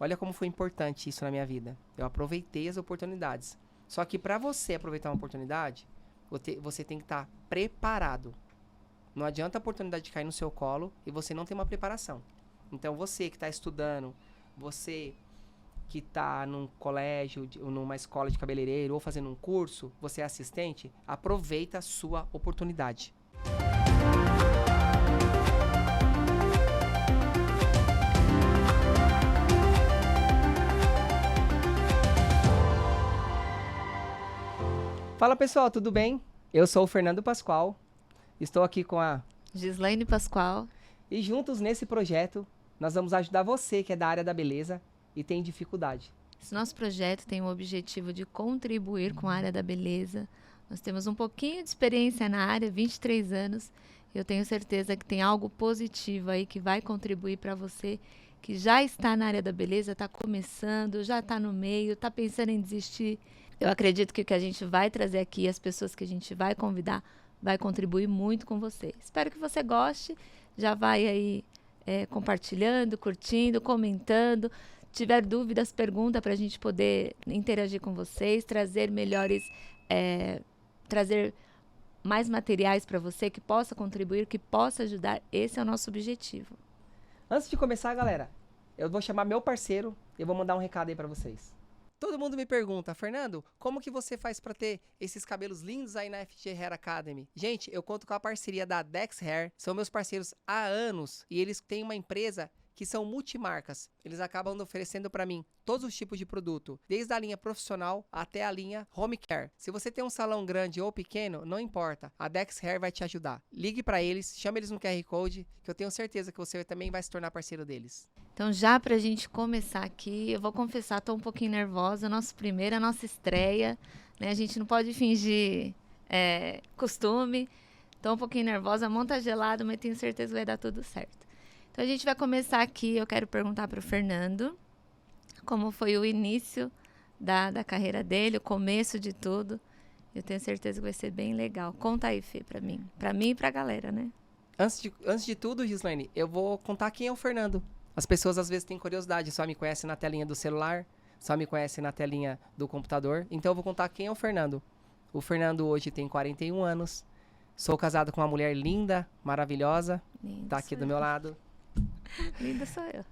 Olha como foi importante isso na minha vida. Eu aproveitei as oportunidades. Só que para você aproveitar uma oportunidade, você tem que estar preparado. Não adianta a oportunidade cair no seu colo e você não ter uma preparação. Então, você que está estudando, você que está num colégio, numa escola de cabeleireiro ou fazendo um curso, você é assistente, aproveita a sua oportunidade. Fala pessoal, tudo bem? Eu sou o Fernando Pascoal, estou aqui com a Gislaine Pascoal. E juntos nesse projeto, nós vamos ajudar você que é da área da beleza e tem dificuldade. Esse nosso projeto tem o objetivo de contribuir com a área da beleza. Nós temos um pouquinho de experiência na área, 23 anos. Eu tenho certeza que tem algo positivo aí que vai contribuir para você que já está na área da beleza, está começando, já está no meio, está pensando em desistir. Eu acredito que o que a gente vai trazer aqui, as pessoas que a gente vai convidar, vai contribuir muito com você. Espero que você goste. Já vai aí compartilhando, curtindo, comentando. Tiver dúvidas, pergunta para a gente poder interagir com vocês, trazer trazer mais materiais para você que possa contribuir, que possa ajudar. Esse é o nosso objetivo. Antes de começar, galera, eu vou chamar meu parceiro e eu vou mandar um recado aí para vocês. Todo mundo me pergunta, Fernando, como que você faz para ter esses cabelos lindos aí na FG Hair Academy? Gente, eu conto com a parceria da Dex Hair, são meus parceiros há anos e eles têm uma empresa que são multimarcas. Eles acabam oferecendo para mim todos os tipos de produto, desde a linha profissional até a linha home care. Se você tem um salão grande ou pequeno, não importa, a Dex Hair vai te ajudar. Ligue para eles, chame eles no QR Code, que eu tenho certeza que você também vai se tornar parceiro deles. Então, já para a gente começar aqui, eu vou confessar, estou um pouquinho nervosa. A nossa estreia, né? A gente não pode fingir costume. Estou um pouquinho nervosa, a mão tá gelada, mas tenho certeza que vai dar tudo certo. Então, a gente vai começar aqui. Eu quero perguntar para o Fernando como foi o início da carreira dele, o começo de tudo. Eu tenho certeza que vai ser bem legal. Conta aí, Fê, para mim e para a galera, né? Antes de tudo, Gislaine, eu vou contar quem é o Fernando. As pessoas às vezes têm curiosidade, só me conhecem na telinha do celular, só me conhecem na telinha do computador. Então eu vou contar quem é o Fernando. O Fernando hoje tem 41 anos. Sou casado com uma mulher linda, maravilhosa. Linda tá aqui do meu lado. Linda sou eu.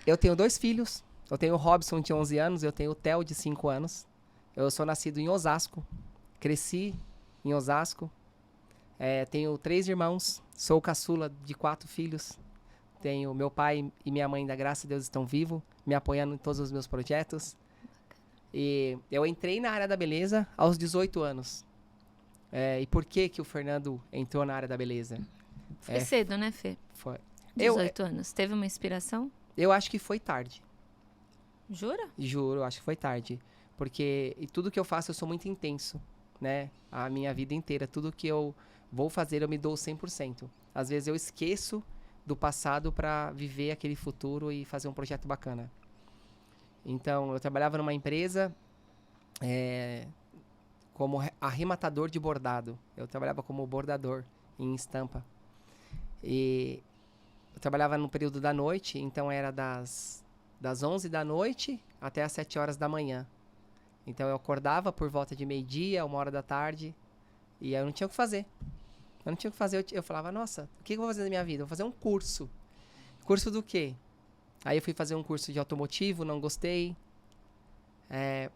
Eu tenho 2 filhos. Eu tenho o Robson de 11 anos, eu tenho o Theo de 5 anos. Eu sou nascido em Osasco. Cresci em Osasco. Tenho 3 irmãos. Sou caçula de 4 filhos. Tenho meu pai e minha mãe, da graça a Deus, estão vivos, me apoiando em todos os meus projetos. E eu entrei na área da beleza aos 18 anos. E por que o Fernando entrou na área da beleza? Foi cedo, né, Fê? Foi. 18 anos. Teve uma inspiração? Eu acho que foi tarde. Jura? Juro, eu acho que foi tarde. Porque tudo que eu faço, eu sou muito intenso, né? A minha vida inteira. Tudo que eu vou fazer, eu me dou 100%. Às vezes eu esqueço do passado para viver aquele futuro e fazer um projeto bacana. Então, eu trabalhava numa empresa como arrematador de bordado. Eu trabalhava como bordador em estampa. E eu trabalhava no período da noite, então era das 11 da noite até as 7 horas da manhã. Então, eu acordava por volta de meio-dia, 1h da tarde, e aí eu não tinha o que fazer. Eu falava, nossa, o que eu vou fazer na minha vida? Eu vou fazer um curso. Curso do quê? Aí eu fui fazer um curso de automotivo, não gostei.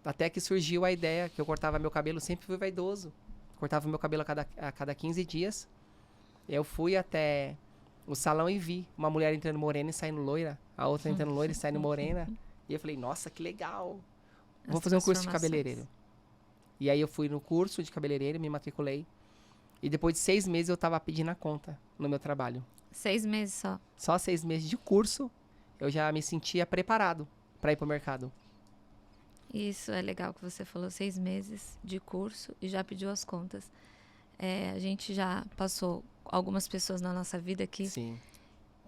Até que surgiu a ideia que eu cortava meu cabelo, sempre fui vaidoso. Cortava meu cabelo a cada 15 dias. Eu fui até o salão e vi uma mulher entrando morena e saindo loira. A outra entrando loira e saindo morena. E eu falei, nossa, que legal. Vou fazer um curso de cabeleireiro. E aí eu fui no curso de cabeleireiro, me matriculei. E depois de 6 meses eu tava pedindo a conta no meu trabalho. 6 meses só? Só 6 meses de curso, eu já me sentia preparado para ir pro mercado. Isso é legal que você falou, 6 meses de curso e já pediu as contas. A gente já passou algumas pessoas na nossa vida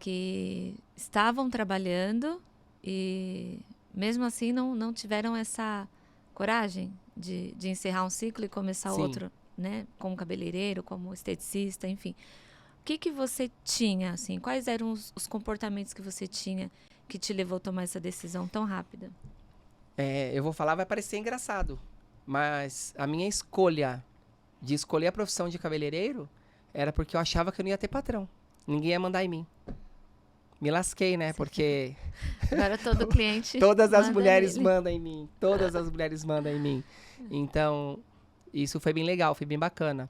que estavam trabalhando e mesmo assim não tiveram essa coragem de encerrar um ciclo e começar outro. Né, como cabeleireiro, como esteticista, enfim. O que você tinha, assim? Quais eram os comportamentos que você tinha que te levou a tomar essa decisão tão rápida? Eu vou falar, vai parecer engraçado, mas a minha escolha de escolher a profissão de cabeleireiro era porque eu achava que eu não ia ter patrão. Ninguém ia mandar em mim. Me lasquei, né? Porque Agora todo cliente todas as manda mulheres nele. mandam em mim. Todas as mulheres mandam em mim. Então, isso foi bem legal, foi bem bacana.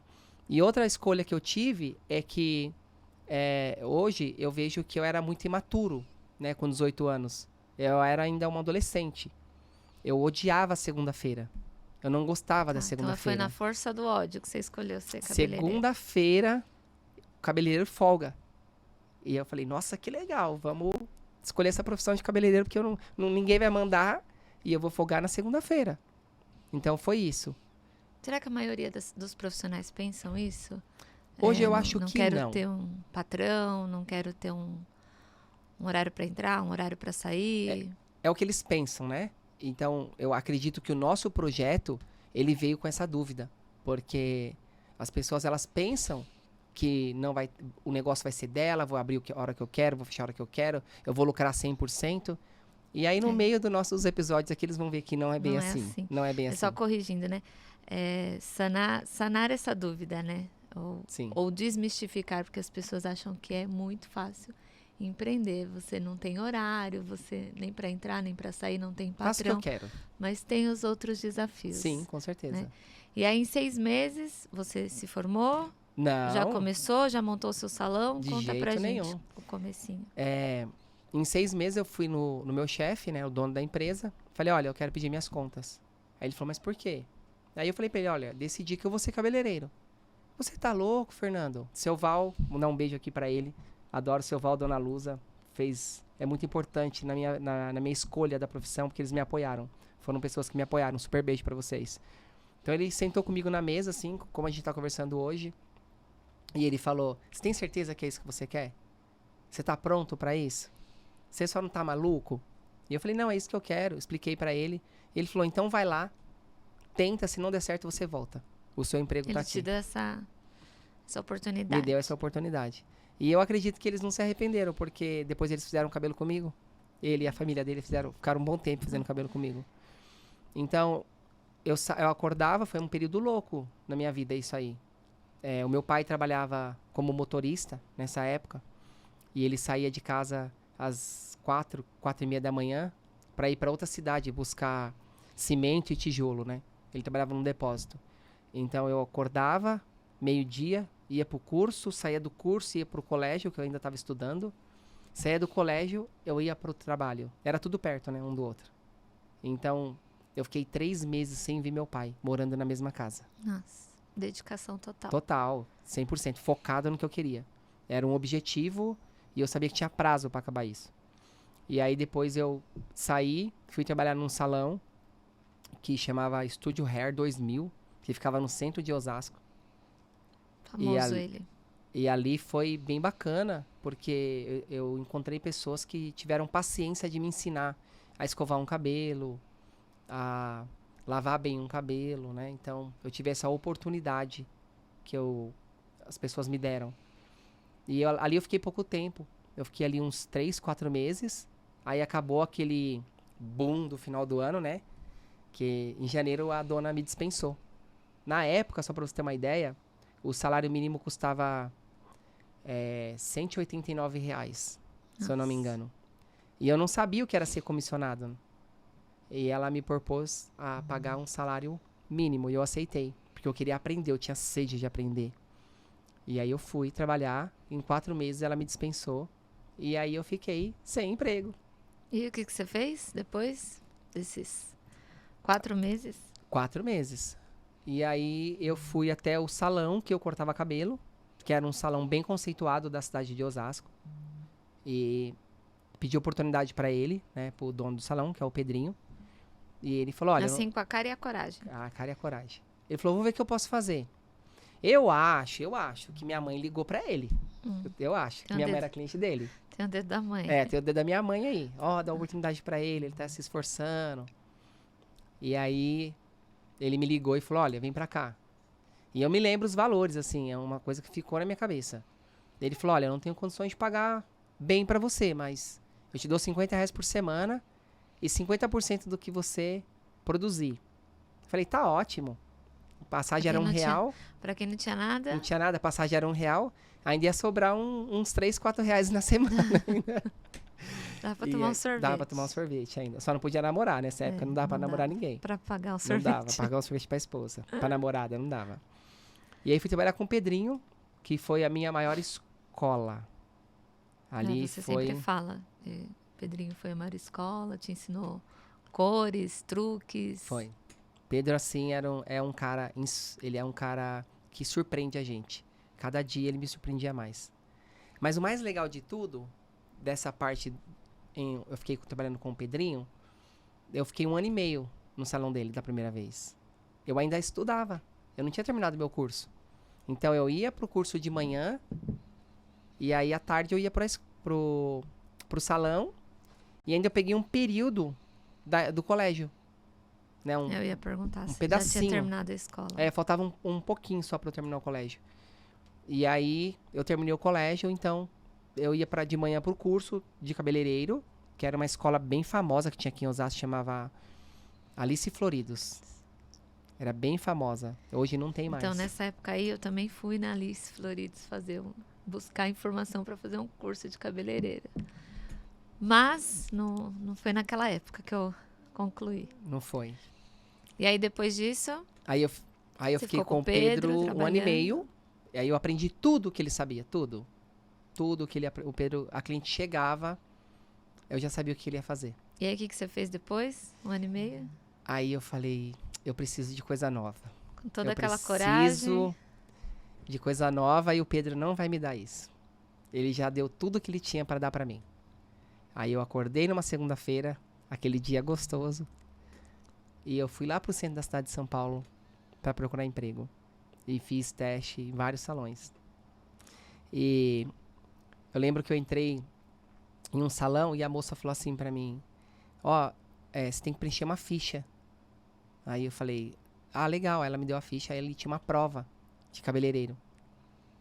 E outra escolha que eu tive é que hoje eu vejo que eu era muito imaturo, né? Com 18 anos. Eu era ainda um adolescente. Eu odiava a segunda-feira. Eu não gostava da Então foi segunda-feira. na força do ódio que você escolheu ser cabeleireiro. Segunda-feira, o cabeleireiro folga. E eu falei, nossa, que legal, vamos escolher essa profissão de cabeleireiro, porque ninguém vai mandar e eu vou folgar na segunda-feira. Então foi isso. Será que a maioria dos profissionais pensam isso? Hoje eu acho não que quero não. ter um patrão, não quero ter um horário para entrar, um horário para sair. É o que eles pensam, né? Então eu acredito que o nosso projeto, ele veio com essa dúvida. Porque as pessoas, elas pensam que não vai, o negócio vai ser dela, vou abrir a hora que eu quero, vou fechar a hora que eu quero, eu vou lucrar 100%. E aí, no meio dos nossos episódios aqui, eles vão ver que não é bem assim. Não é bem assim. Só corrigindo, né? Sanar essa dúvida, né? Ou desmistificar, porque as pessoas acham que é muito fácil empreender. Você não tem horário, você nem para entrar, nem para sair, não tem patrão. Faço o que eu quero. Mas tem os outros desafios. Sim, com certeza. Né? E aí, em 6 meses, você se formou? Não. Já começou? Já montou seu salão? De Conta jeito pra gente nenhum. o comecinho. Em 6 meses eu fui no meu chefe, né, o dono da empresa. Falei, olha, eu quero pedir minhas contas. Aí ele falou, mas por quê? Aí eu falei pra ele, olha, decidi que eu vou ser cabeleireiro. Você tá louco, Fernando? Seu Val, vou dar um beijo aqui pra ele. Adoro seu Val, Dona Lusa. É muito importante na minha escolha da profissão, porque eles me apoiaram. Foram pessoas que me apoiaram. Um super beijo pra vocês. Então ele sentou comigo na mesa, assim, como a gente tá conversando hoje. E ele falou, você tem certeza que é isso que você quer? Você tá pronto pra isso? Você só não tá maluco? E eu falei, não, é isso que eu quero. Expliquei pra ele. Ele falou, então vai lá, tenta, se não der certo, você volta. O seu emprego tá aqui. Ele te deu essa oportunidade. Me deu essa oportunidade. E eu acredito que eles não se arrependeram, porque depois eles fizeram cabelo comigo. Ele e a família dele ficaram um bom tempo fazendo cabelo comigo. Então, eu acordava, foi um período louco na minha vida isso aí. O meu pai trabalhava como motorista nessa época. E ele saía de casa às 4h30 da manhã para ir para outra cidade buscar cimento e tijolo, né? Ele trabalhava num depósito. Então eu acordava, meio-dia, ia pro curso, saía do curso, ia pro colégio, que eu ainda estava estudando. Saía do colégio, eu ia pro trabalho. Era tudo perto, né? Um do outro. Então, eu fiquei 3 meses sem ver meu pai, morando na mesma casa. Nossa, dedicação total. Total, 100%, focado no que eu queria. Era um objetivo e eu sabia que tinha prazo para acabar isso. E aí depois eu saí, fui trabalhar num salão que chamava Estúdio Hair 2000, que ficava no centro de Osasco. Famoso ele. E ali foi bem bacana, porque eu encontrei pessoas que tiveram paciência de me ensinar a escovar um cabelo, a lavar bem um cabelo, né? Então, eu tive essa oportunidade que as pessoas me deram. E ali eu fiquei pouco tempo. Eu fiquei ali uns 3, 4 meses. Aí acabou aquele boom do final do ano, né? Que em janeiro a dona me dispensou. Na época, só pra você ter uma ideia, o salário mínimo custava R$189, se eu não me engano. E eu não sabia o que era ser comissionado. E ela me propôs a pagar um salário mínimo. E eu aceitei, porque eu queria aprender, eu tinha sede de aprender. E aí eu fui trabalhar, em 4 meses ela me dispensou. E aí eu fiquei sem emprego. E o que você fez depois desses 4 meses? 4 meses. E aí eu fui até o salão que eu cortava cabelo, que era um salão bem conceituado da cidade de Osasco. E pedi oportunidade pra ele, né, pro dono do salão, que é o Pedrinho. E ele falou, olha... Assim, com a cara e a coragem. A cara e a coragem. Ele falou, vou ver o que eu posso fazer. Eu acho que minha mãe ligou pra ele. Eu acho que minha mãe era cliente dele. Tem o dedo da mãe. Tem o dedo da minha mãe aí. Dá uma oportunidade pra ele tá se esforçando. E aí, ele me ligou e falou, olha, vem pra cá. E eu me lembro os valores, assim, é uma coisa que ficou na minha cabeça. Ele falou, olha, eu não tenho condições de pagar bem pra você, mas Eu te dou R$ 50 por semana e 50% do que você produzir. Falei, tá ótimo. A passagem era R$1. Pra quem não tinha nada. Não tinha nada, a passagem era R$1. Ainda ia sobrar uns R$3, R$4 na semana ainda. Dava pra tomar um sorvete. Dava pra tomar um sorvete ainda. Só não podia namorar nessa época, não dava pra namorar ninguém. Pra pagar o sorvete. Não dava, pagar o sorvete pra esposa. Pra namorada, não dava. E aí fui trabalhar com o Pedrinho, que foi a minha maior escola. Ali você foi... sempre fala. Pedrinho foi a maior escola, te ensinou cores, truques. Foi. Pedro, assim, é um cara... Ele é um cara que surpreende a gente. Cada dia ele me surpreendia mais. Mas o mais legal de tudo, dessa parte... eu fiquei trabalhando com o Pedrinho, eu fiquei 1 ano e meio no salão dele da primeira vez. Eu ainda estudava. Eu não tinha terminado meu curso. Então, eu ia pro curso de manhã e aí, à tarde, eu ia pro salão e ainda eu peguei um período do colégio. Né? Eu ia perguntar se pedacinho. Já tinha terminado a escola. Faltava um pouquinho só pra eu terminar o colégio. E aí, eu terminei o colégio, então, eu ia de manhã pro curso de cabeleireiro, que era uma escola bem famosa que tinha aqui em Osasco, chamava Alice Floridos. Era bem famosa. Hoje não tem mais. Então, nessa época aí, eu também fui na Alice Floridos buscar informação para fazer um curso de cabeleireira. Mas não foi naquela época que eu concluí. Não foi. E aí, depois disso... Aí eu fiquei com o Pedro 1 ano e meio. E aí eu aprendi tudo que ele sabia. Tudo. Tudo que o Pedro... A cliente chegava, eu já sabia o que ele ia fazer. E aí, o que você fez depois? 1 ano e meio? Aí eu falei... Eu preciso de coisa nova. Com toda aquela coragem. Eu preciso de coisa nova e o Pedro não vai me dar isso. Ele já deu tudo que ele tinha para dar para mim. Aí eu acordei numa segunda-feira, aquele dia gostoso, e eu fui lá pro centro da cidade de São Paulo para procurar emprego. E fiz teste em vários salões. E eu lembro que eu entrei em um salão e a moça falou assim para mim, você tem que preencher uma ficha. Aí eu falei, legal. Ela me deu a ficha, aí ele tinha uma prova de cabeleireiro.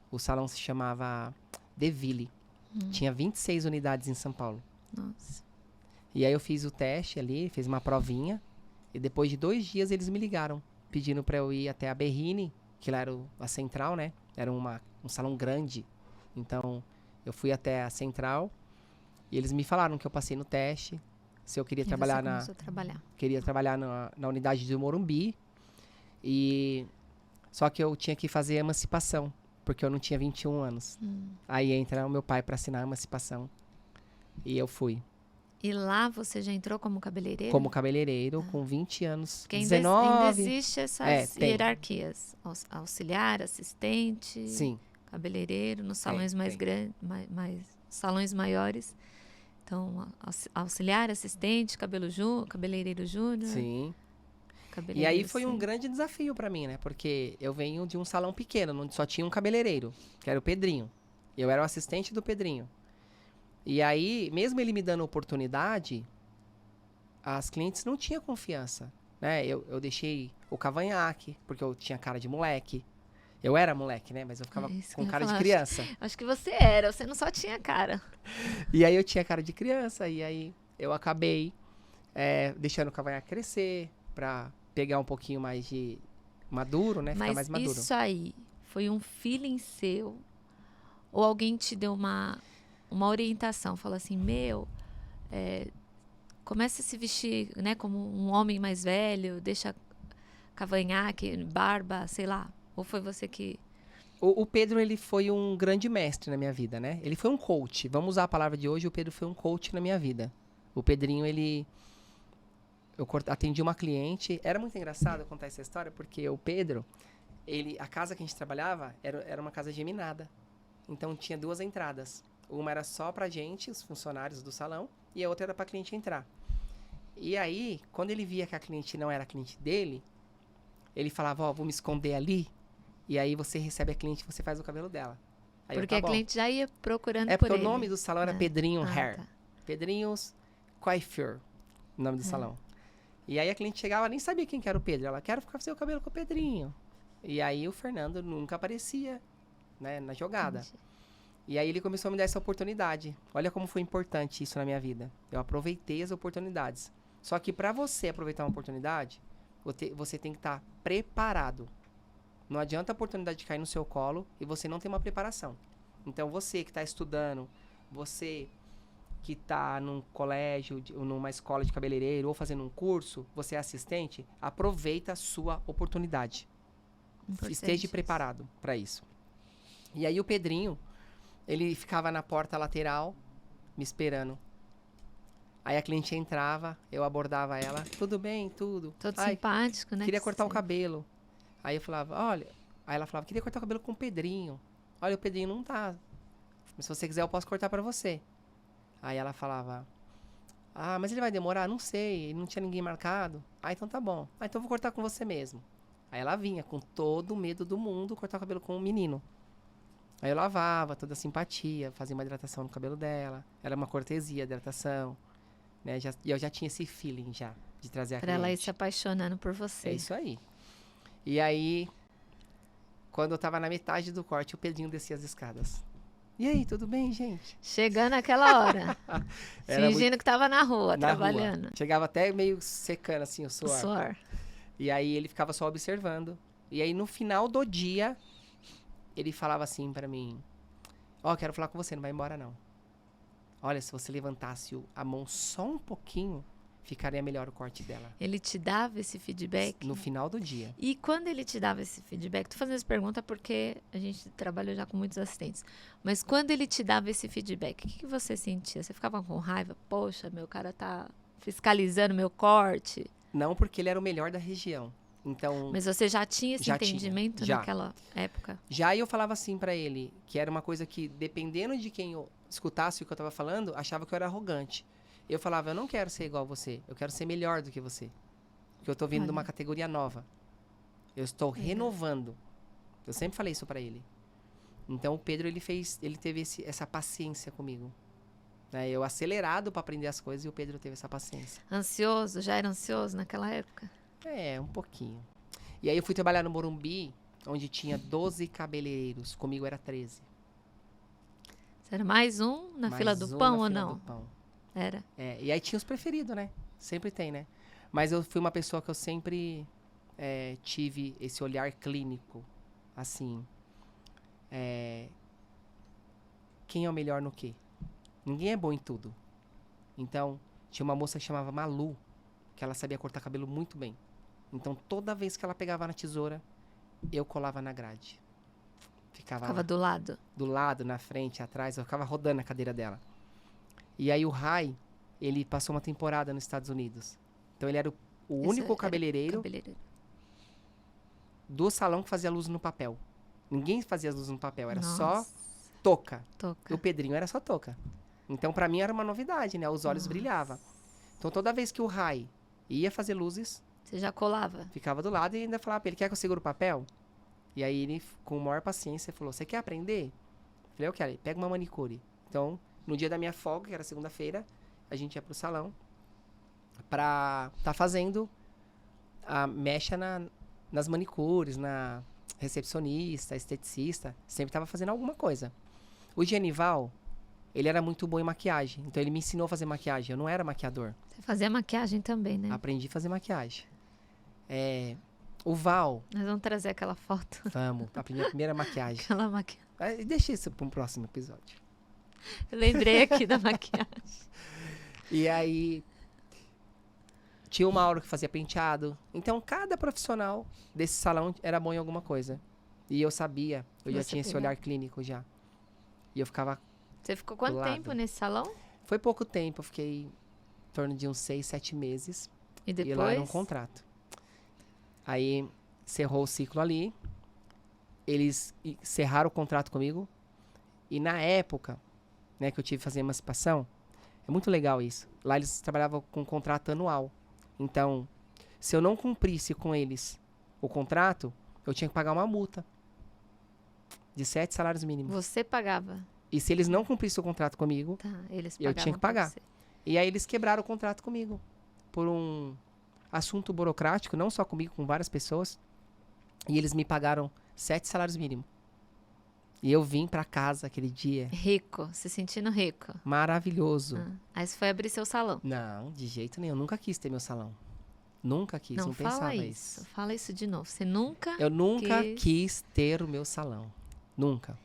O salão se chamava Deville. Tinha 26 unidades em São Paulo. Nossa. E aí eu fiz o teste ali, fiz uma provinha. E depois de 2 dias eles me ligaram, pedindo pra eu ir até a Berrine, que lá era a central, né? Era um salão grande. Então eu fui até a central e eles me falaram que eu passei no teste. Se eu queria trabalhar Queria trabalhar na unidade do Morumbi. Só que eu tinha que fazer a emancipação, porque eu não tinha 21 anos. Aí entra o meu pai para assinar a emancipação. E eu fui. E lá você já entrou como cabeleireiro? Como cabeleireiro, com 20 anos. Porque 19. Ainda existe essas hierarquias. Auxiliar, assistente, Sim. Cabeleireiro, nos salões mais grandes, salões maiores. Então, auxiliar, assistente, cabeleireiro júnior. Sim. E aí foi um grande desafio pra mim, né? Porque eu venho de um salão pequeno, onde só tinha um cabeleireiro, que era o Pedrinho. Eu era o assistente do Pedrinho. E aí, mesmo ele me dando oportunidade, as clientes não tinham confiança, né? Eu deixei o cavanhaque, porque eu tinha cara de moleque. Eu era moleque, né? Mas eu ficava com cara de criança. Acho que você não só tinha cara. E aí eu tinha cara de criança, e aí eu acabei deixando o cavanhaque crescer, pra pegar um pouquinho mais de maduro, né? Ficar mais maduro. Mas isso aí foi um feeling seu? Ou alguém te deu uma orientação? Falou assim, começa a se vestir, né? Como um homem mais velho, deixa cavanhaque, barba, sei lá. Ou foi você que... O Pedro, ele foi um grande mestre na minha vida, né? Ele foi um coach. Vamos usar a palavra de hoje, o Pedro foi um coach na minha vida. O Pedrinho, eu atendi uma cliente. Era muito engraçado contar essa história, porque o Pedro, a casa que a gente trabalhava era uma casa geminada. Então, tinha 2 entradas. Uma era só pra gente, os funcionários do salão, e a outra era pra cliente entrar. E aí, quando ele via que a cliente não era a cliente dele, ele falava, vou me esconder ali, e aí você recebe a cliente e você faz o cabelo dela. Aí porque a cliente já ia procurando por ele. Porque o nome do salão era Pedrinho Hair. Tá. Pedrinhos Coiffure, o nome do salão. E aí a cliente chegava, nem sabia quem que era o Pedro. Ela, quero ficar fazendo o cabelo com o Pedrinho. E aí o Fernando nunca aparecia, né, na jogada. E aí ele começou a me dar essa oportunidade. Olha como foi importante isso na minha vida. Eu aproveitei as oportunidades. Só que para você aproveitar uma oportunidade, você tem que estar preparado. Não adianta a oportunidade de cair no seu colo e você não ter uma preparação. Então você que está estudando, você que está num colégio, ou numa escola de cabeleireiro, ou fazendo um curso, você é assistente, aproveita a sua oportunidade. Esteja preparado para isso. E aí o Pedrinho, ele ficava na porta lateral, me esperando. Aí a cliente entrava, eu abordava ela, tudo bem, tudo. Todo simpático, né? Queria cortar o cabelo. Aí eu falava, olha... Aí ela falava, queria cortar o cabelo com o Pedrinho. Olha, o Pedrinho não tá. Mas se você quiser, eu posso cortar pra você. Aí ela falava, mas ele vai demorar? Não sei, não tinha ninguém marcado. Então tá bom. Então eu vou cortar com você mesmo. Aí ela vinha com todo o medo do mundo cortar o cabelo com o menino. Aí eu lavava, toda a simpatia, fazia uma hidratação no cabelo dela. Era uma cortesia, hidratação. Né? E eu já tinha esse feeling já, de trazer a cliente. Pra ela ir se apaixonando por você. É isso aí. E aí, quando eu tava na metade do corte, o Pedrinho descia as escadas. E aí, tudo bem, gente? Chegando aquela hora. Fingindo que tava na rua, trabalhando. Rua. Chegava até meio secando, assim, o suor. O suor. E aí, ele ficava só observando. E aí, no final do dia, ele falava assim pra mim, quero falar com você, não vai embora, não. Olha, se você levantasse a mão só um pouquinho, ficaria melhor o corte dela. Ele te dava esse feedback? No final do dia. E quando ele te dava esse feedback, tô fazendo essa pergunta porque a gente trabalhou já com muitos assistentes, mas quando ele te dava esse feedback, o que você sentia? Você ficava com raiva? Poxa, meu cara tá fiscalizando meu corte. Não, porque ele era o melhor da região. Então, mas você já tinha esse entendimento já. naquela época? Já, e eu falava assim pra ele, que era uma coisa que, dependendo de quem eu escutasse o que eu tava falando, achava que eu era arrogante. Eu falava, eu não quero ser igual a você, eu quero ser melhor do que você. Porque eu tô vindo de uma categoria nova. Eu estou renovando. Eu sempre falei isso pra ele. Então, o Pedro, ele teve essa paciência comigo. Né? Eu acelerado pra aprender as coisas e o Pedro teve essa paciência. Ansioso? Já era ansioso naquela época? Um pouquinho. E aí eu fui trabalhar no Morumbi, onde tinha 12 cabeleireiros. Comigo era 13. Você era mais um na fila do pão ou não? Do pão. Era. E aí tinha os preferidos, né? Sempre tem, né? Mas eu fui uma pessoa que eu sempre tive esse olhar clínico. Assim. Quem é o melhor no quê? Ninguém é bom em tudo. Então, tinha uma moça que chamava Malu, que ela sabia cortar cabelo muito bem. Então, toda vez que ela pegava na tesoura, eu colava na grade. Ficava do lado? Do lado, na frente, atrás. Eu ficava rodando a cadeira dela. E aí o Rai, ele passou uma temporada nos Estados Unidos. Então, ele era o único cabeleireiro do salão que fazia luz no papel. Ninguém fazia luz no papel. Era só touca. E o Pedrinho era só touca. Então, pra mim, era uma novidade, né? Os olhos brilhavam. Então, toda vez que o Rai ia fazer luzes... Você já colava? Ficava do lado e ainda falava pra ele, quer que eu segure o papel? E aí ele, com maior paciência, falou, você quer aprender? Eu falei, eu quero. Pega uma manicure. Então, no dia da minha folga, que era segunda-feira, a gente ia pro salão pra tá fazendo a mecha nas manicures, na recepcionista, esteticista. Sempre tava fazendo alguma coisa. O Genival, ele era muito bom em maquiagem. Então, ele me ensinou a fazer maquiagem. Eu não era maquiador. Você fazia maquiagem também, né? Aprendi a fazer maquiagem. O Val... Nós vamos trazer aquela foto. Vamos. Aprendi a primeira maquiagem. Aquela maquiagem. Deixa isso para um próximo episódio. Eu lembrei aqui da maquiagem. E aí... Tinha o Mauro que fazia penteado. Então, cada profissional desse salão era bom em alguma coisa. E eu sabia. Eu já tinha esse olhar clínico já. E eu ficava... Você ficou quanto tempo nesse salão? Foi pouco tempo. Eu fiquei em torno de uns 6, 7 meses. E depois? E lá era um contrato. Aí, cerrou o ciclo ali. Eles encerraram o contrato comigo. E na época, né, que eu tive que fazer emancipação, é muito legal isso. Lá eles trabalhavam com um contrato anual. Então, se eu não cumprisse com eles o contrato, eu tinha que pagar uma multa de 7 salários mínimos. Você pagava? E se eles não cumprissem o contrato comigo, eu tinha que pagar. E aí eles quebraram o contrato comigo. Por um assunto burocrático, não só comigo, com várias pessoas. E eles me pagaram 7 salários mínimos. E eu vim pra casa aquele dia. Rico, se sentindo rico. Maravilhoso. Aí você foi abrir seu salão. Não, de jeito nenhum. Eu nunca quis ter meu salão. Nunca quis, não pensava isso. Fala isso de novo. Você nunca Eu nunca quis ter o meu salão. Nunca.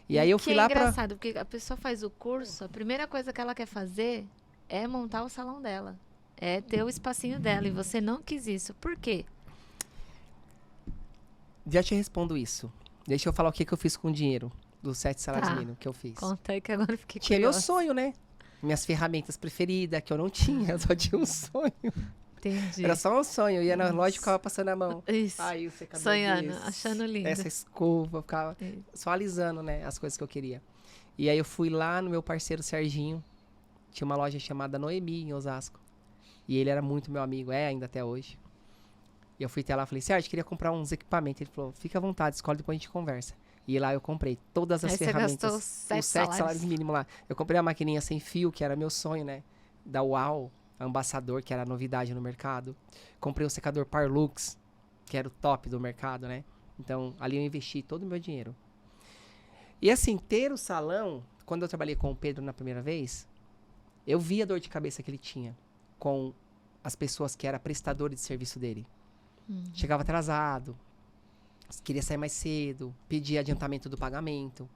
E aí eu fui lá pra... É engraçado, porque a pessoa faz o curso, a primeira coisa que ela quer fazer é montar o salão dela. É ter o espacinho dela. E você não quis isso. Por quê? Já te respondo isso. Deixa eu falar o que eu fiz com o dinheiro dos 7 salários mínimos que eu fiz. Conta aí que agora eu fiquei Tinha curiosa. meu sonho, né? Minhas ferramentas preferidas, que eu não tinha. Eu só tinha um sonho. Entendi. Era só um sonho. Eu ia na loja e ficava passando a mão. Isso. Aí o secador Sonhando, desse, achando lindo. essa escova. Eu ficava Isso. só alisando, né? As coisas que eu queria. E aí eu fui lá no meu parceiro Serginho. Tinha uma loja chamada Noemi, em Osasco. E ele era muito meu amigo. É ainda até hoje. E eu fui até lá e falei, Sérgio, queria comprar uns equipamentos. Ele falou, fica à vontade, escolhe, depois a gente conversa. E lá eu comprei todas as Aí ferramentas. você gastou os 7 salários mínimos lá. Eu comprei a maquininha sem fio, que era meu sonho, né? Da UAU, Ambassador, que era a novidade no mercado. Comprei o secador Parlux, que era o top do mercado, né? Então, ali eu investi todo o meu dinheiro. E assim, ter o salão, quando eu trabalhei com o Pedro na primeira vez, eu vi a dor de cabeça que ele tinha com as pessoas que eram prestadores de serviço dele. Chegava atrasado, queria sair mais cedo, pedia adiantamento do pagamento.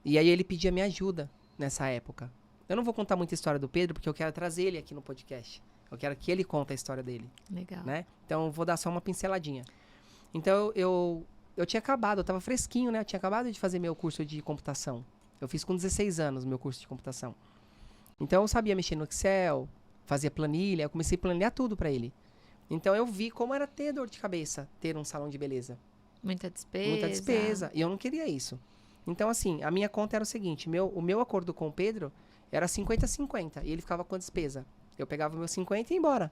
E aí ele pedia minha ajuda nessa época. Eu não vou contar muita história do Pedro, porque eu quero trazer ele aqui no podcast. Eu quero que ele conte a história dele. Legal. Né? Então eu vou dar só uma pinceladinha. Então eu tinha acabado, eu tava fresquinho, né? Eu tinha acabado de fazer meu curso de computação. Eu fiz com 16 anos meu curso de computação. Então eu sabia mexer no Excel, fazia planilha, eu comecei a planilhar tudo pra ele. Então eu vi como era ter dor de cabeça, ter um salão de beleza. Muita despesa. Muita despesa. E eu não queria isso. Então, assim, a minha conta era o seguinte: o meu acordo com o Pedro era 50-50. E ele ficava com a despesa. Eu pegava meus 50 e ia embora.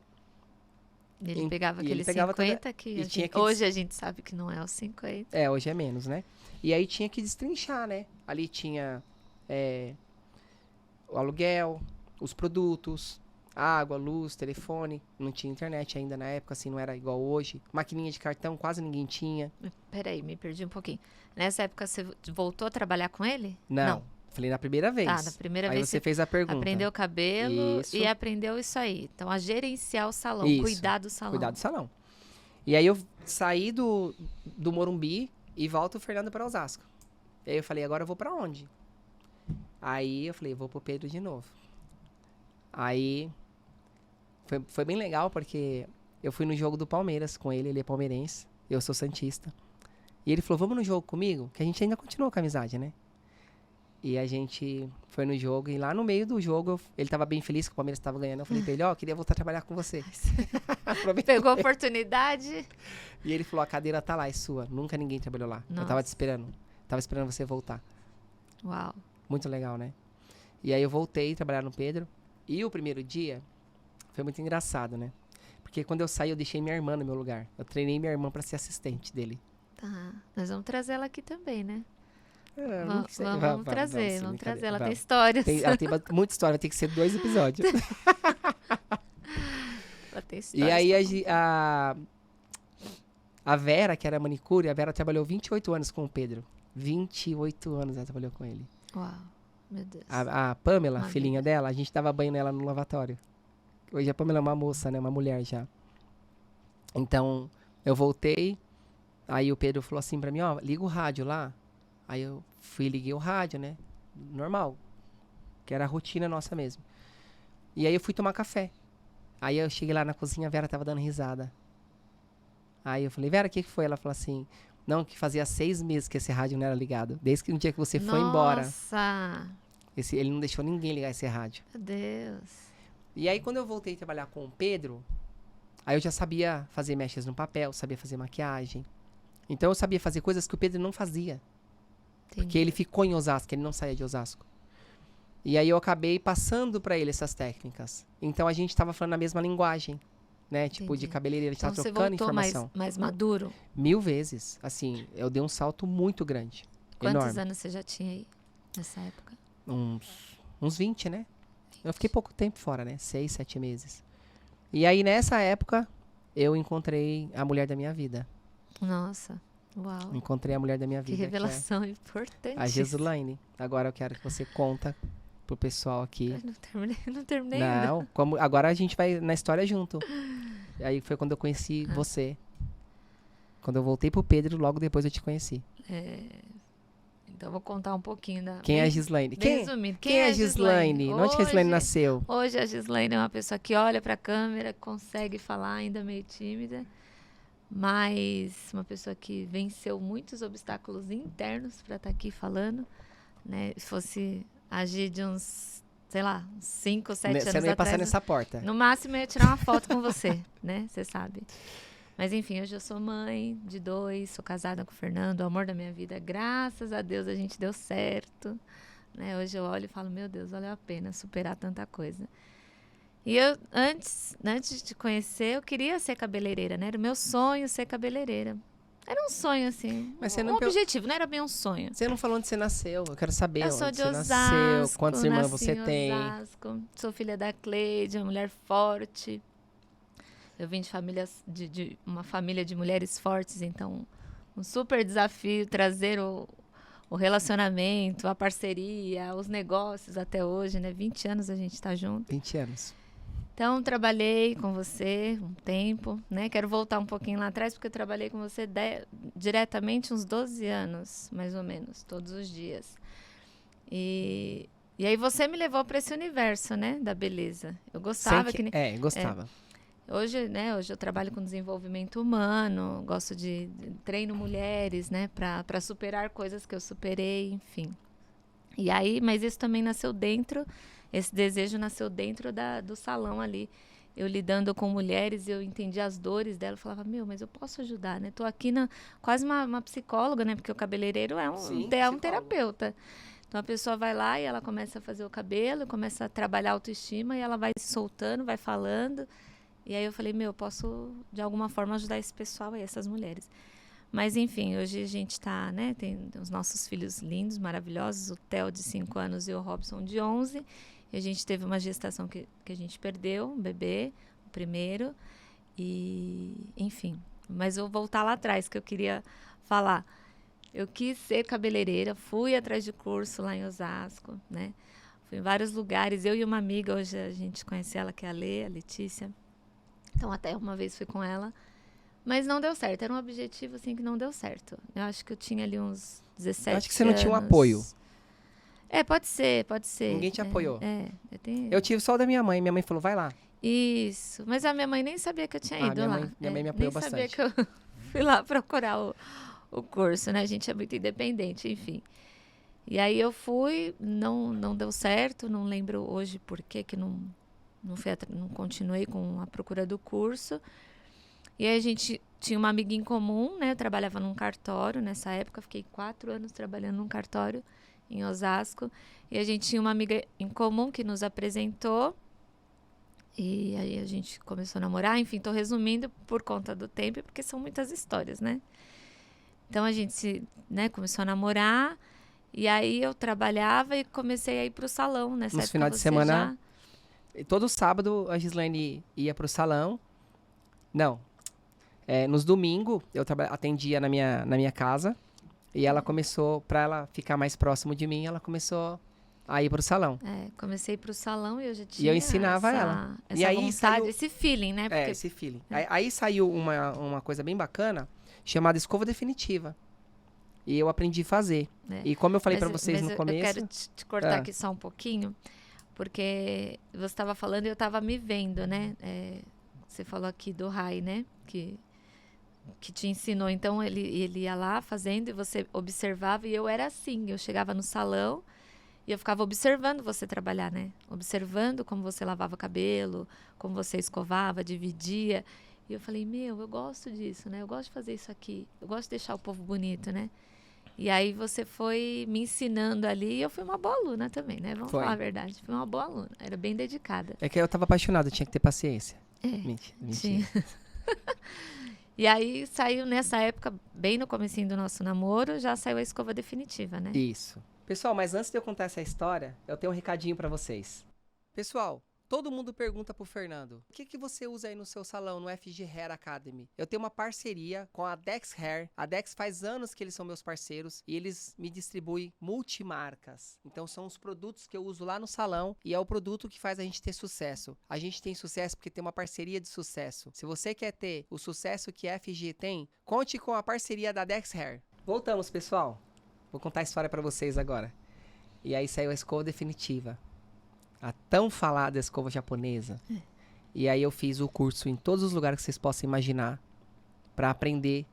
Ele pegava ele aqueles pegava 50 que, e a tinha gente, que hoje a gente sabe que não é os 50. É, hoje é menos, né? E aí tinha que destrinchar, né? Ali tinha o aluguel, os produtos, água, luz, telefone. Não tinha internet ainda na época, assim, não era igual hoje. Maquininha de cartão quase ninguém tinha. Peraí, me perdi um pouquinho. Nessa época você voltou a trabalhar com ele? Não. Falei na primeira vez. Ah, na primeira aí vez você fez a pergunta. Aprendeu cabelo Isso. e aprendeu isso aí. Então, a gerenciar o salão, Isso. cuidar do salão. Cuidar do salão. E aí eu saí do Morumbi e volto o Fernando para Osasco. E aí eu falei, agora eu vou para onde? Aí eu falei, vou pro Pedro de novo. Aí foi bem legal porque eu fui no jogo do Palmeiras com ele é palmeirense, eu sou santista. E ele falou, vamos no jogo comigo? Que a gente ainda continuou com a amizade, né? E a gente foi no jogo e lá no meio do jogo ele tava bem feliz que o Palmeiras estava ganhando. Eu falei pra ele, ó, queria voltar a trabalhar com você. Pegou a oportunidade. E ele falou, a cadeira tá lá, é sua. Nunca ninguém trabalhou lá. Nossa. Eu tava te esperando. Tava esperando você voltar. Uau. Muito legal, né? E aí eu voltei a trabalhar no Pedro. E o primeiro dia foi muito engraçado, né? Porque quando eu saí, eu deixei minha irmã no meu lugar. Eu treinei minha irmã pra ser assistente dele. Tá. Nós vamos trazer ela aqui também, né? Não sei. Vamos trazer, sim, vamos trazer. brincadeira. Ela tem histórias. Ela tem muita história, vai ter que ser 2 episódios. Ela tem E histórias. aí a Vera, que era manicure, a Vera trabalhou 28 anos com o Pedro. 28 anos ela trabalhou com ele. Uau, meu Deus. A Pamela, Uma filhinha dela, a gente dava banho nela no lavatório. Hoje a Pamela é uma moça, né? Uma mulher já. Então, eu voltei, aí o Pedro falou assim pra mim, ó, liga o rádio lá. Aí eu fui e liguei o rádio, né? Normal. Que era a rotina nossa mesmo. E aí eu fui tomar café. Aí eu cheguei lá na cozinha, a Vera tava dando risada. Aí eu falei, Vera, o que foi? Ela falou assim, não, que fazia 6 meses que esse rádio não era ligado. Desde que um dia que você foi embora. Nossa! Ele não deixou ninguém ligar esse rádio. Meu Deus. E aí quando eu voltei a trabalhar com o Pedro, aí eu já sabia fazer mechas no papel, sabia fazer maquiagem. Então eu sabia fazer coisas que o Pedro não fazia. Entendi. Porque ele ficou em Osasco, ele não saía de Osasco. E aí eu acabei passando pra ele essas técnicas. Então a gente tava falando a mesma linguagem, né? Tipo, Entendi. de cabeleireiro, a gente Então tava você trocando voltou informação. mais maduro? 1000 vezes. Assim, eu dei um salto muito grande. Quantos enorme. anos você já tinha aí nessa época? Uns 20, né? Eu fiquei pouco tempo fora, né? 6, 7 meses. E aí nessa época, eu encontrei a mulher da minha vida. Nossa. Uau. Encontrei a mulher da minha Que vida, revelação que importante. é a Gislaine. Agora eu quero que você conta pro pessoal aqui. Não terminei ainda. Não, agora a gente vai na história junto. Aí foi quando eu conheci você. Quando eu voltei pro Pedro, logo depois eu te conheci. Então eu vou contar um pouquinho da... Quem é a Gislaine? Resumindo, Quem é a Gislaine? Onde que a Gislaine nasceu? Hoje a Gislaine é uma pessoa que olha pra câmera, consegue falar, ainda meio tímida, mas uma pessoa que venceu muitos obstáculos internos para estar aqui falando, né? Se fosse agir de uns, sei lá, 5, 7 anos atrás... Você não ia passar nessa porta. No máximo eu ia tirar uma foto com você, né? Você sabe. Mas enfim, hoje eu sou mãe de 2, sou casada com o Fernando, o amor da minha vida. Graças a Deus a gente deu certo, né? Hoje eu olho e falo, meu Deus, valeu a pena superar tanta coisa. E eu, antes de te conhecer, eu queria ser cabeleireira, né? Era o meu sonho ser cabeleireira. Era um sonho, assim, Mas você um objetivo, não era bem um sonho. Você não falou onde você nasceu, eu quero saber Eu onde sou de você Osasco, nasceu, quantas irmãs você tem. Osasco, sou filha da Cleide, uma mulher forte. Eu vim de famílias de uma família de mulheres fortes, então um super desafio trazer o relacionamento, a parceria, os negócios até hoje, né? 20 anos a gente está junto. 20 anos. Então, trabalhei com você um tempo, né? Quero voltar um pouquinho lá atrás, porque eu trabalhei com você diretamente uns 12 anos, mais ou menos, todos os dias. E aí você me levou para esse universo, né? Da beleza. Eu gostava gostava. Hoje, né, hoje eu trabalho com desenvolvimento humano, gosto de treino mulheres, né, para superar coisas que eu superei, enfim. E aí, mas isso também nasceu dentro, esse desejo nasceu dentro do salão ali. Eu lidando com mulheres, eu entendi as dores dela, eu falava, mas eu posso ajudar, né? Tô aqui quase uma psicóloga, né, porque o cabeleireiro é um terapeuta. Então a pessoa vai lá e ela começa a fazer o cabelo, começa a trabalhar a autoestima e ela vai se soltando, vai falando. E aí eu falei, eu posso, de alguma forma, ajudar esse pessoal aí, essas mulheres. Mas, enfim, hoje a gente tá, né, tem os nossos filhos lindos, maravilhosos, o Theo de 5 anos e o Robson de 11. E a gente teve uma gestação que a gente perdeu, um bebê, o primeiro. E, enfim, mas eu vou voltar lá atrás, que eu queria falar. Eu quis ser cabeleireira, fui atrás de curso lá em Osasco, né? Fui em vários lugares, eu e uma amiga, hoje a gente conhece ela, que é a Letícia. Então, até uma vez fui com ela, mas não deu certo. Era um objetivo, assim, que não deu certo. Eu acho que eu tinha ali uns 17 anos. Eu acho que você não tinha um apoio. Pode ser. Ninguém te apoiou. Eu tive só o da minha mãe. Minha mãe falou, vai lá. Isso. Mas a minha mãe nem sabia que eu tinha ido lá. Minha mãe me apoiou bastante. Nem sabia que eu fui lá procurar o curso, né? A gente é muito independente, enfim. E aí eu fui, não deu certo. Não lembro hoje por que não continuei com a procura do curso. E aí a gente tinha uma amiga em comum, né? Eu trabalhava num cartório nessa época, fiquei 4 anos trabalhando num cartório em Osasco. E a gente tinha uma amiga em comum que nos apresentou. E aí a gente começou a namorar. Enfim, tô resumindo por conta do tempo, porque são muitas histórias, né? Então a gente começou a namorar. E aí eu trabalhava e comecei a ir pro salão nessa época. Nos finais de semana... Todo sábado a Gislaine ia pro salão. Não. Nos domingos eu atendia na minha casa. E ela começou, pra ela ficar mais próximo de mim, ela começou a ir pro salão. Comecei pro salão e eu já tinha E eu ensinava ela. Essa e aí vontade, esse feeling, né? Porque... esse feeling. Aí saiu uma coisa bem bacana, chamada escova definitiva. E eu aprendi a fazer. E como eu falei pra vocês no começo... Eu quero te cortar aqui só um pouquinho. Porque você estava falando e eu estava me vendo, né? Você falou aqui do Rai, né? Que te ensinou. Então, ele ia lá fazendo e você observava. E eu era assim. Eu chegava no salão e eu ficava observando você trabalhar, né? Observando como você lavava cabelo, como você escovava, dividia. E eu falei, eu gosto disso, né? Eu gosto de fazer isso aqui. Eu gosto de deixar o povo bonito, né? E aí você foi me ensinando ali e eu fui uma boa aluna também, né? Vamos falar a verdade. Fui uma boa aluna. Era bem dedicada. É que eu tava apaixonada, tinha que ter paciência. Mentira. E aí saiu nessa época, bem no comecinho do nosso namoro, já saiu a escova definitiva, né? Isso. Pessoal, mas antes de eu contar essa história, eu tenho um recadinho pra vocês. Pessoal, Todo mundo pergunta pro Fernando, o que você usa aí no seu salão, no FG Hair Academy? Eu tenho uma parceria com a Dex Hair. A Dex faz anos que eles são meus parceiros e eles me distribuem multimarcas. Então são os produtos que eu uso lá no salão e é o produto que faz a gente ter sucesso. A gente tem sucesso porque tem uma parceria de sucesso. Se você quer ter o sucesso que a FG tem, conte com a parceria da Dex Hair. Voltamos, pessoal. Vou contar a história pra vocês agora. E aí saiu a escova definitiva. A tão falada escova japonesa. E aí eu fiz o curso em todos os lugares que vocês possam imaginar pra aprender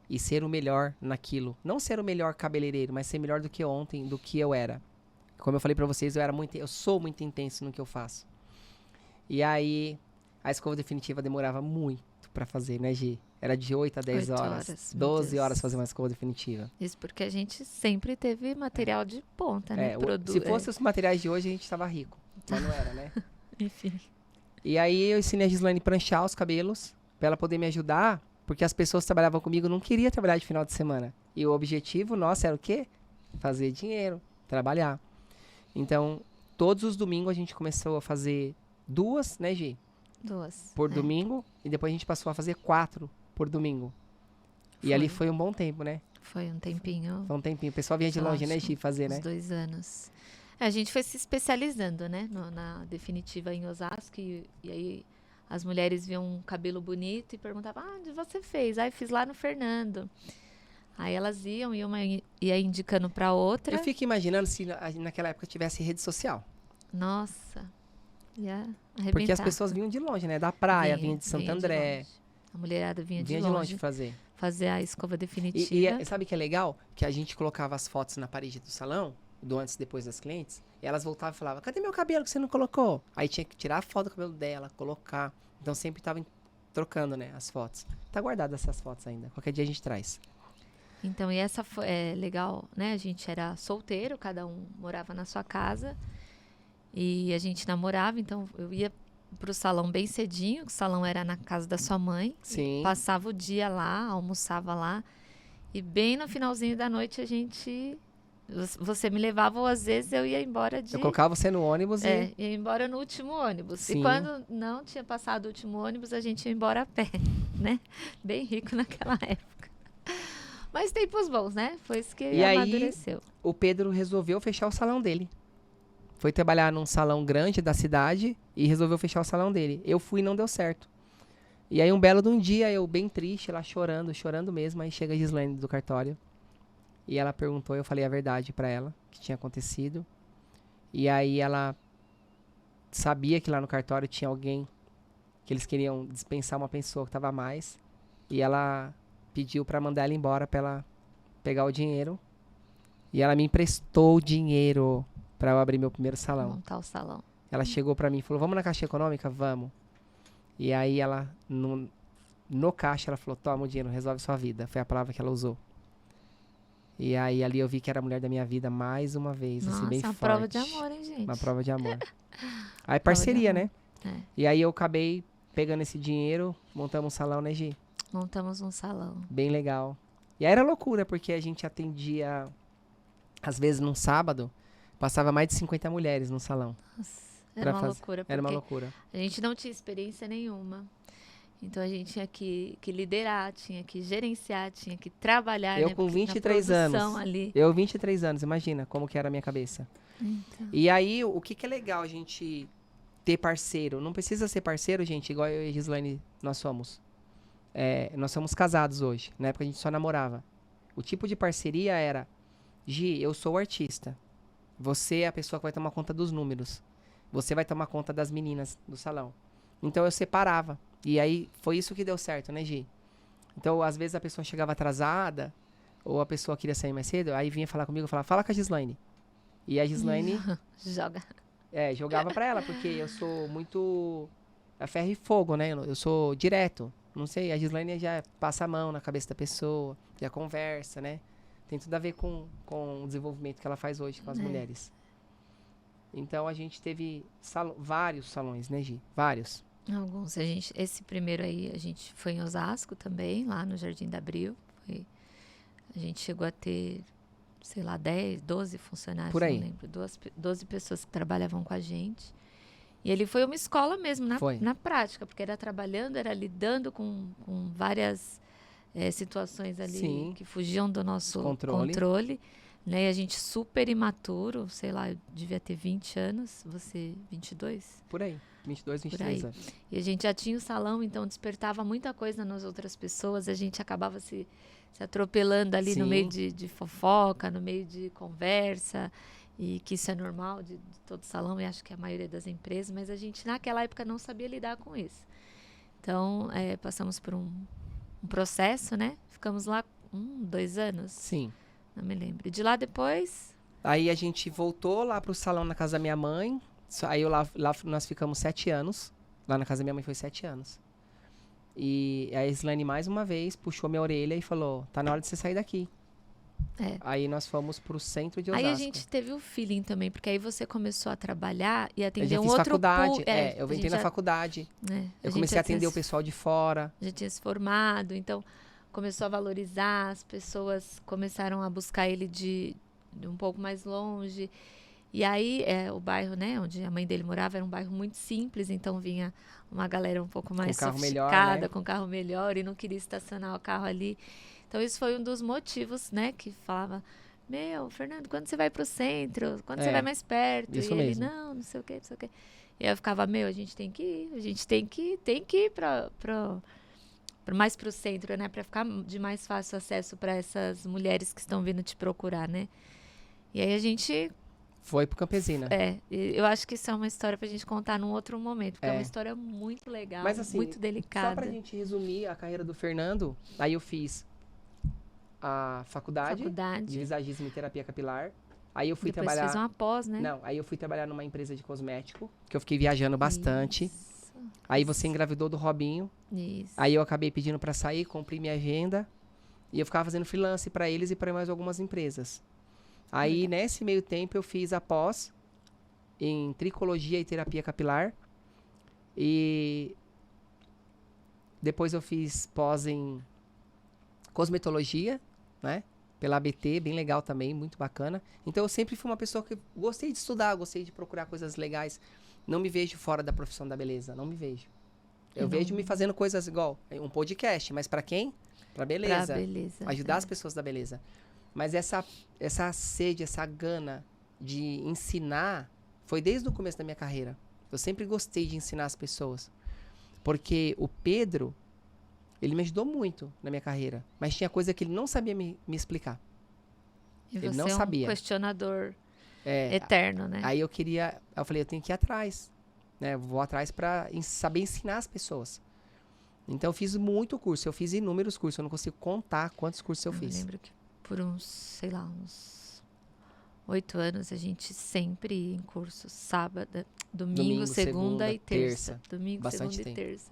e ser o melhor naquilo. Não ser o melhor cabeleireiro, mas ser melhor do que ontem, do que eu era. Como eu falei pra vocês, eu sou muito intenso no que eu faço. E aí a escova definitiva demorava muito pra fazer, né, Gi? Era de 8 a 10 horas. 12 horas fazer uma escova definitiva. Isso porque a gente sempre teve material de ponta, né? Se fosse os materiais de hoje, a gente tava rico. Mas não era, né? Enfim. E aí eu ensinei a Gislaine a pranchar os cabelos, pra ela poder me ajudar, porque as pessoas que trabalhavam comigo não queriam trabalhar de final de semana. E o objetivo nosso era o quê? Fazer dinheiro, trabalhar. Então, todos os domingos a gente começou a fazer 2, né, Gi? 2. Por domingo, e depois a gente passou a fazer 4 por domingo. E ali foi um bom tempo, né? Foi um tempinho. Foi um tempinho. O pessoal vinha de longe, né, Gi, fazer, né? Uns 2 anos. A gente foi se especializando, né? Na definitiva em Osasco. E aí as mulheres viam um cabelo bonito e perguntavam, onde você fez? Aí fiz lá no Fernando. Aí elas iam e uma ia indicando pra outra. Eu fico imaginando se naquela época tivesse rede social. Nossa, ia arrebentar. Porque as pessoas vinham de longe, né? Da praia, vinham de Santo André. A mulherada vinha de longe fazer. Fazer a escova definitiva. E sabe o que é legal? Que a gente colocava as fotos na parede do salão, do antes e depois das clientes, e elas voltavam e falavam, cadê meu cabelo que você não colocou? Aí tinha que tirar a foto do cabelo dela, colocar. Então sempre tava trocando, né, as fotos. Tá guardada essas fotos ainda. Qualquer dia a gente traz. Então, e essa foi legal, né? A gente era solteiro, cada um morava na sua casa. E a gente namorava, então eu ia pro salão bem cedinho, o salão era na casa da sua mãe. Sim. Passava o dia lá, almoçava lá. E bem no finalzinho da noite você me levava, ou às vezes eu ia embora de... Eu colocava você no ônibus e... ia embora no último ônibus. Sim. E quando não tinha passado o último ônibus, a gente ia embora a pé, né? Bem rico naquela época. Mas tempos bons, né? Foi isso que amadureceu. Aí, o Pedro resolveu fechar o salão dele. Foi trabalhar num salão grande da cidade e resolveu fechar o salão dele. Eu fui e não deu certo. E aí, um belo de um dia, eu bem triste, lá chorando mesmo. Aí chega a Gislaine do cartório. E ela perguntou, eu falei a verdade pra ela, que tinha acontecido. E aí, ela sabia que lá no cartório tinha alguém que eles queriam dispensar uma pessoa que tava a mais. E ela pediu pra mandar ela embora, pra ela pegar o dinheiro. E ela me emprestou o dinheiro pra eu abrir meu primeiro salão. Montar o salão. Ela chegou pra mim e falou, vamos na Caixa Econômica? Vamos. E aí ela, no caixa, ela falou, toma o dinheiro, resolve sua vida. Foi a palavra que ela usou. E aí ali eu vi que era a mulher da minha vida mais uma vez, Nossa, assim, bem uma forte. prova de amor, hein, gente? Uma prova de amor. Aí parceria, né? É. E aí eu acabei pegando esse dinheiro, montamos um salão, né, Gi? Montamos um salão. Bem legal. E aí era loucura, porque a gente atendia, às vezes num sábado, passava mais de 50 mulheres no salão. Nossa, era uma loucura. Era uma loucura. A gente não tinha experiência nenhuma. Então a gente tinha que liderar, tinha que gerenciar, tinha que trabalhar. Eu né? com 23 anos. Ali. Eu 23 anos, imagina como que era a minha cabeça. Então. E aí, o que é legal a gente ter parceiro? Não precisa ser parceiro, gente, igual eu e a Gislaine, nós somos. Nós somos casados hoje. Na época a gente só namorava. O tipo de parceria era, Gi, eu sou o artista. Você é a pessoa que vai tomar conta dos números. Você vai tomar conta das meninas do salão. Então eu separava. E aí foi isso que deu certo, né, Gi? Então, às vezes a pessoa chegava atrasada, ou a pessoa queria sair mais cedo, aí vinha falar comigo, falava, fala com a Gislaine. E a Gislaine... jogava pra ela, porque eu sou muito a ferro e fogo, né? Eu sou direto. Não sei, a Gislaine já passa a mão na cabeça da pessoa, já conversa, né? Tem tudo a ver com o desenvolvimento que ela faz hoje com as mulheres. Então, a gente teve vários salões, né, Gi? Vários. Alguns. Esse primeiro aí, a gente foi em Osasco também, lá no Jardim da Abril. A gente chegou a ter, sei lá, 10, 12 funcionários, por aí. Não lembro. 12 pessoas que trabalhavam com a gente. E ele foi uma escola mesmo, Foi. na prática, porque era trabalhando, era lidando com várias situações ali Sim. que fugiam do nosso Controle. controle, né? E a gente super imaturo, sei lá, eu devia ter 20 anos, você 22? Por aí. 22, Por 23 aí. anos. E a gente já tinha o salão, então despertava muita coisa nas outras pessoas, a gente acabava se atropelando ali no Sim. meio de fofoca, no meio de conversa, e que isso é normal de todo salão, e acho que a maioria das empresas, mas a gente naquela época não sabia lidar com isso. Então, passamos por um processo, né? Ficamos lá 2 anos, Sim. não me lembro. E de lá depois, Aí a gente voltou lá pro salão na casa da minha mãe. Aí lá nós ficamos 7 anos. Lá na casa da minha mãe foi 7 anos. E a Islane mais uma vez puxou minha orelha e falou, tá na hora de você sair daqui. Aí nós fomos pro centro de Osasco. aí a gente teve o feeling também, porque aí você começou a trabalhar e Eu atender já um fiz outro faculdade. a Eu entrei gente na já- faculdade. né, Eu gente comecei já a atender tinha o pessoal de fora. já tinha se formado, então começou a valorizar, as pessoas começaram a buscar ele de um pouco mais longe. E aí, o bairro, né, onde a mãe dele morava, era um bairro muito simples, então vinha uma galera um pouco mais carro melhor, sofisticada, né? com carro melhor, e não queria estacionar o carro ali. Então, isso foi um dos motivos, né, que falava, Fernando, quando você vai pro centro? Quando você vai mais perto? Isso E ele, mesmo. não sei o quê, não sei o quê. E aí eu ficava, a gente tem que ir, a gente tem que ir mais pro centro, né, para ficar de mais fácil acesso para essas mulheres que estão vindo te procurar, né? E aí a gente Foi pro Campesina. eu acho que isso é uma história pra gente contar num outro momento, porque é uma É. história muito legal, Mas assim, muito só delicada. pra gente resumir a carreira do Fernando, aí eu fiz a faculdade de visagismo e terapia capilar. Aí eu fui Depois trabalhar... fez uma pós, né? Não, aí eu fui trabalhar numa empresa de cosmético, que eu fiquei viajando bastante. Isso. Aí você engravidou do Robinho. Isso. Aí eu acabei pedindo pra sair, cumpri minha agenda. E eu ficava fazendo freelance pra eles e pra mais algumas empresas. Aí, nesse meio tempo, eu fiz a pós em tricologia e terapia capilar. E depois eu fiz pós em cosmetologia, né? Pela ABT, bem legal também, muito bacana. Então, eu sempre fui uma pessoa que gostei de estudar, gostei de procurar coisas legais. Não me vejo fora da profissão da beleza, não me vejo. Eu vejo me fazendo coisas igual um podcast, mas pra quem? Pra beleza. Pra beleza. Ajudar as pessoas da beleza. Mas essa sede, essa gana de ensinar foi desde o começo da minha carreira. Eu sempre gostei de ensinar as pessoas. Porque o Pedro, ele me ajudou muito na minha carreira. Mas tinha coisa que ele não sabia me explicar. E ele você não é um sabia. questionador eterno, né? Aí eu falei, eu tenho que ir atrás. Né? Eu vou atrás pra saber ensinar as pessoas. Então eu fiz muito curso. Eu fiz inúmeros cursos. Eu não consigo contar quantos cursos eu fiz. Eu lembro que por uns 8 anos a gente sempre ia em curso. Sábado, domingo, segunda e terça. Domingo, Bastante segunda tempo. e terça.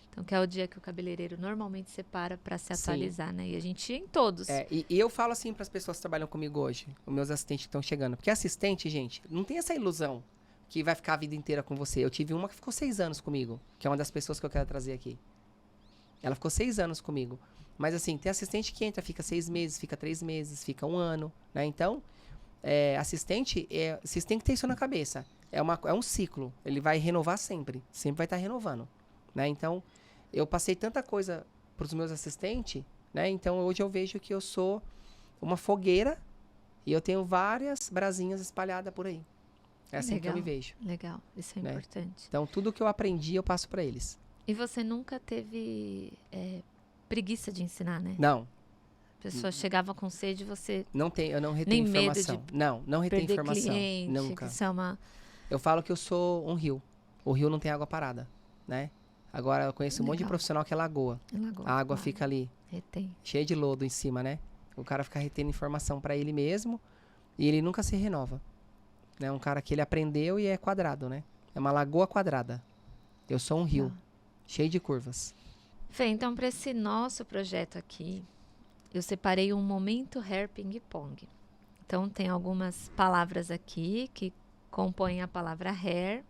Então, que é o dia que o cabeleireiro normalmente separa para se Sim. atualizar, né? E a gente ia em todos. E eu falo assim para as pessoas que trabalham comigo hoje, os meus assistentes que estão chegando. Porque assistente, gente, não tem essa ilusão que vai ficar a vida inteira com você. Eu tive uma que ficou 6 anos comigo, que é uma das pessoas que eu quero trazer aqui. Ela ficou 6 anos comigo. Mas assim, tem assistente que entra, fica 6 meses, fica 3 meses, fica 1 ano, né? Então, assistente, vocês têm que ter isso na cabeça. É um ciclo. Ele vai renovar sempre. Sempre vai estar renovando, né? Então, eu passei tanta coisa para os meus assistentes, né? Então, hoje eu vejo que eu sou uma fogueira e eu tenho várias brasinhas espalhadas por aí. É assim que eu me vejo. Legal, isso é importante. Então, tudo que eu aprendi, eu passo para eles. E você nunca teve preguiça de ensinar, né? Não. A pessoa chegava com sede, você... Eu não retenho informação. Medo de não retenho informação. Cliente, nunca. Isso é uma... Eu falo que eu sou um rio. O rio não tem água parada, né? Agora, eu conheço um monte de profissional que é lagoa. A água fica ali, cheia de lodo em cima, né? O cara fica retendo informação para ele mesmo e ele nunca se renova. É um cara que ele aprendeu e é quadrado, né? É uma lagoa quadrada. Eu sou um rio, cheio de curvas. Fê, então, para esse nosso projeto aqui, eu separei um momento hair ping-pong. Então, tem algumas palavras aqui que compõem a palavra hair.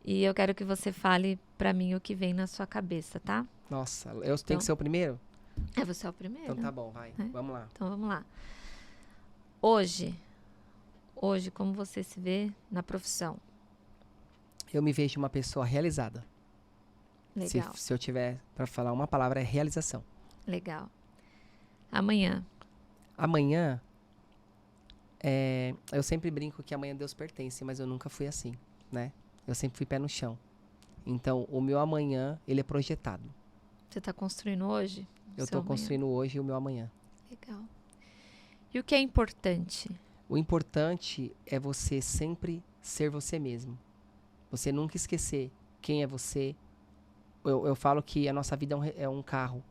E eu quero que você fale para mim o que vem na sua cabeça, tá? Nossa, eu tenho que ser o primeiro? Você é o primeiro. Então tá bom, vai. Vamos lá. Então vamos lá. Hoje, como você se vê na profissão? eu me vejo uma pessoa realizada. Legal. Se eu tiver para falar uma palavra, é realização. Legal. Amanhã. Amanhã, eu sempre brinco que amanhã Deus pertence, mas eu nunca fui assim, né? Eu sempre fui pé no chão. Então, o meu amanhã, ele é projetado. Você está construindo hoje? Eu estou construindo hoje o meu amanhã. Legal. E o que é importante? O importante é você sempre ser você mesmo. Você nunca esquecer quem é você. Eu falo que a nossa vida é um carro.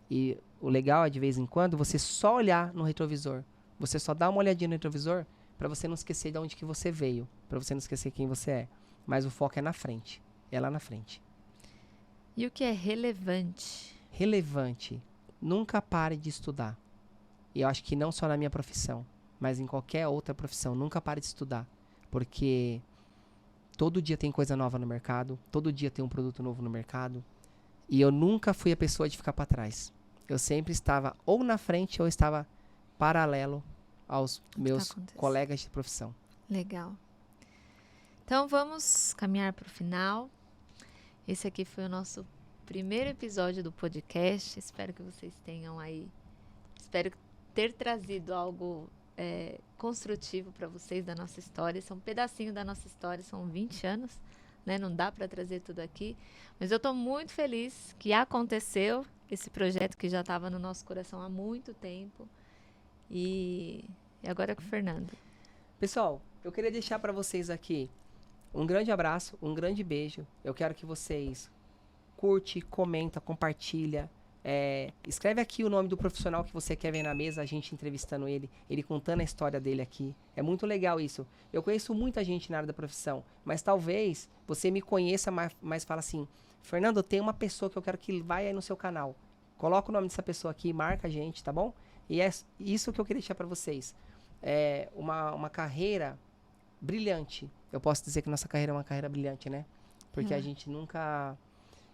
E o legal é, de vez em quando, você só olhar no retrovisor. Você só dá uma olhadinha no retrovisor para você não esquecer de onde que você veio. Para você não esquecer quem você é. Mas o foco é na frente. É lá na frente. E o que é relevante? Relevante. Nunca pare de estudar. E eu acho que não só na minha profissão, mas em qualquer outra profissão. Nunca pare de estudar. Porque todo dia tem coisa nova no mercado. Todo dia tem um produto novo no mercado. E eu nunca fui a pessoa de ficar para trás. Eu sempre estava ou na frente ou estava paralelo aos meus colegas de profissão. Legal. Então vamos caminhar para o final. Esse aqui foi o nosso primeiro episódio do podcast. Espero que vocês tenham aí. Espero ter trazido algo construtivo para vocês da nossa história. Esse é um pedacinho da nossa história, são 20 anos. Né? Não dá para trazer tudo aqui. Mas eu estou muito feliz que aconteceu esse projeto que já estava no nosso coração há muito tempo. E agora é com o Fernando. Pessoal, eu queria deixar para vocês aqui um grande abraço, um grande beijo. Eu quero que vocês curte, comenta, compartilha. Escreve aqui o nome do profissional que você quer ver na mesa, a gente entrevistando ele contando a história dele aqui. É muito legal isso. Eu conheço muita gente na área da profissão, mas talvez você me conheça, mas fala assim, Fernando, tem uma pessoa que eu quero que vá aí no seu canal. Coloca o nome dessa pessoa aqui, marca a gente, tá bom? E é isso que eu queria deixar para vocês. É uma carreira brilhante. Eu posso dizer que nossa carreira é uma carreira brilhante, né? Porque a gente nunca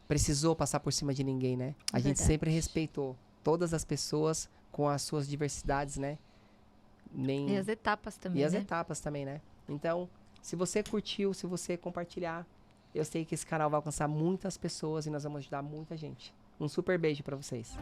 precisou passar por cima de ninguém, né? A gente sempre respeitou todas as pessoas com as suas diversidades, né? E as etapas também, E as etapas também, né? Então, se você curtiu, se você compartilhar, eu sei que esse canal vai alcançar muitas pessoas e nós vamos ajudar muita gente. Um super beijo pra vocês.